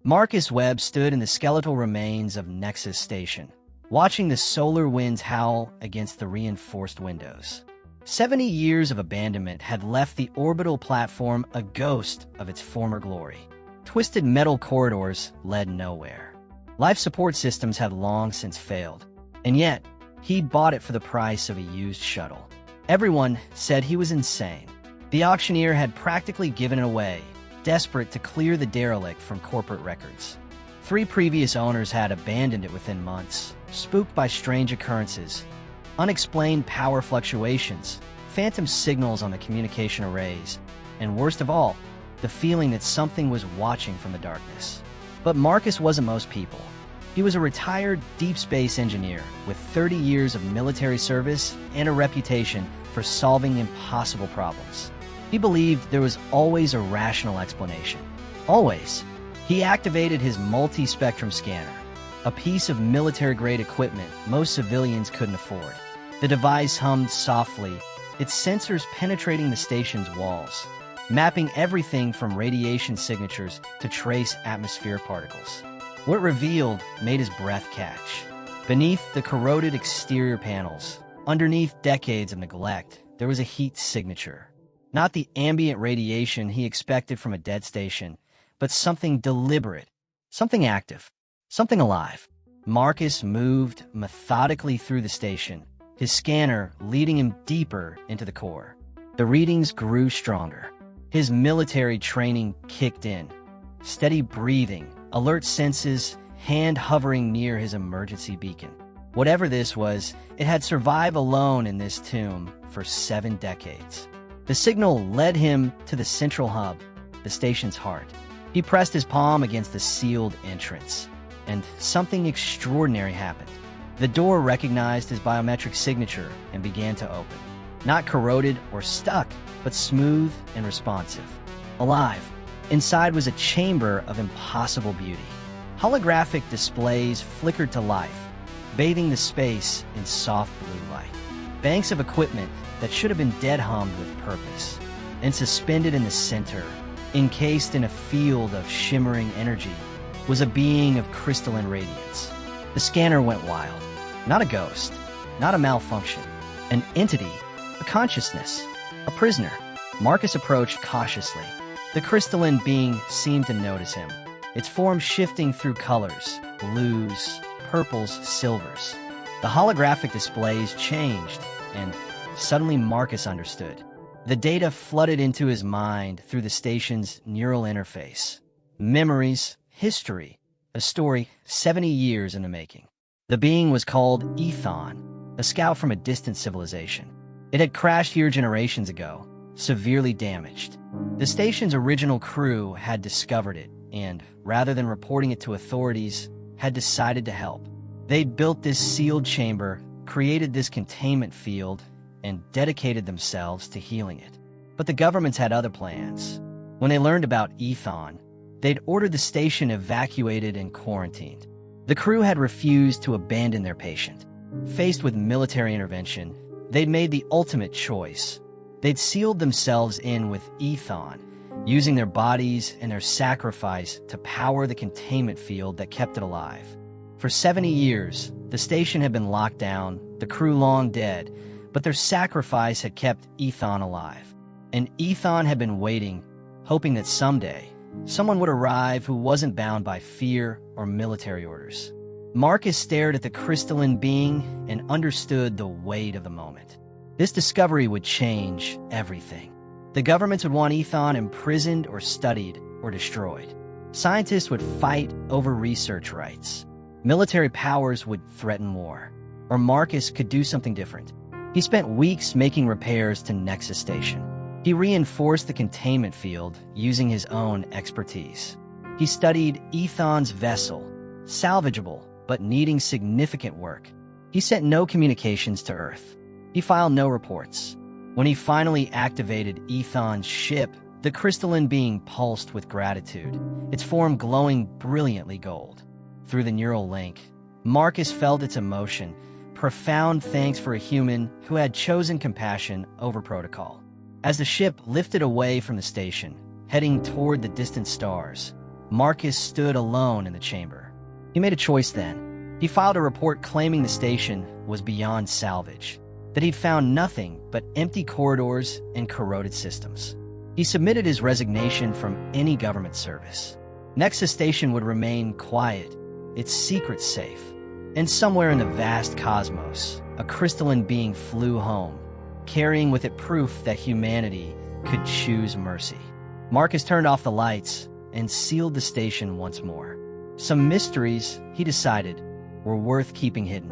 Marcus Webb stood in the skeletal remains of Nexus Station, watching the solar winds howl against the reinforced windows. 70 years of abandonment had left the orbital platform a ghost of its former glory. Twisted metal corridors led nowhere. Life support systems had long since failed, and yet he bought it for the price of a used shuttle. Everyone said he was insane. The auctioneer had practically given it away, desperate to clear the derelict from corporate records. 3 previous owners had abandoned it within months, spooked by strange occurrences, unexplained power fluctuations, phantom signals on the communication arrays, and worst of all, the feeling that something was watching from the darkness. But Marcus wasn't most people. He was a retired deep space engineer with 30 years of military service and a reputation for solving impossible problems. He believed there was always a rational explanation. Always. He activated his multi-spectrum scanner, a piece of military-grade equipment most civilians couldn't afford. The device hummed softly, its sensors penetrating the station's walls, mapping everything from radiation signatures to trace atmospheric particles. What it revealed made his breath catch. Beneath the corroded exterior panels, underneath decades of neglect, there was a heat signature. Not the ambient radiation he expected from a dead station, but something deliberate, something active, something alive. Marcus moved methodically through the station, his scanner leading him deeper into the core. The readings grew stronger. His military training kicked in. Steady breathing, alert senses, hand hovering near his emergency beacon. Whatever this was, it had survived alone in this tomb for 7 decades. The signal led him to the central hub, the station's heart. He pressed his palm against the sealed entrance, and something extraordinary happened. The door recognized his biometric signature and began to open. Not corroded or stuck, but smooth and responsive. Alive. Inside was a chamber of impossible beauty. Holographic displays flickered to life, bathing the space in soft blue light. Banks of equipment that should have been dead-hummed with purpose. And suspended in the center, encased in a field of shimmering energy, was a being of crystalline radiance. The scanner went wild. Not a ghost, not a malfunction. An entity, a consciousness, a prisoner. Marcus approached cautiously. The crystalline being seemed to notice him, its form shifting through colors, blues, purples, silvers. The holographic displays changed, and suddenly Marcus understood. The data flooded into his mind through the station's neural interface. Memories, history, a story 70 years in the making. The being was called Ethon, a scout from a distant civilization. It had crashed here generations ago, severely damaged. The station's original crew had discovered it and, rather than reporting it to authorities, had decided to help. They'd built this sealed chamber, created this containment field, and dedicated themselves to healing it. But the governments had other plans. When they learned about Ethon, they'd ordered the station evacuated and quarantined. The crew had refused to abandon their patient. Faced with military intervention, they'd made the ultimate choice. They'd sealed themselves in with Ethon, using their bodies and their sacrifice to power the containment field that kept it alive. For 70 years, the station had been locked down, the crew long dead, but their sacrifice had kept Ethon alive. And Ethon had been waiting, hoping that someday, someone would arrive who wasn't bound by fear or military orders. Marcus stared at the crystalline being and understood the weight of the moment. This discovery would change everything. The governments would want Ethon imprisoned or studied or destroyed. Scientists would fight over research rights. Military powers would threaten war. Or Marcus could do something different. He spent weeks making repairs to Nexus Station. He reinforced the containment field using his own expertise. He studied Ethon's vessel, salvageable but needing significant work. He sent no communications to Earth. He filed no reports. When he finally activated Ethon's ship, the crystalline being pulsed with gratitude, its form glowing brilliantly gold. Through the neural link, Marcus felt its emotion, profound thanks for a human who had chosen compassion over protocol. As the ship lifted away from the station, heading toward the distant stars, Marcus stood alone in the chamber. He made a choice then. He filed a report claiming the station was beyond salvage, that he'd found nothing but empty corridors and corroded systems. He submitted his resignation from any government service. Nexus Station would remain quiet, its secrets safe. And somewhere in the vast cosmos, a crystalline being flew home, carrying with it proof that humanity could choose mercy. Marcus turned off the lights and sealed the station once more. Some mysteries, he decided, were worth keeping hidden.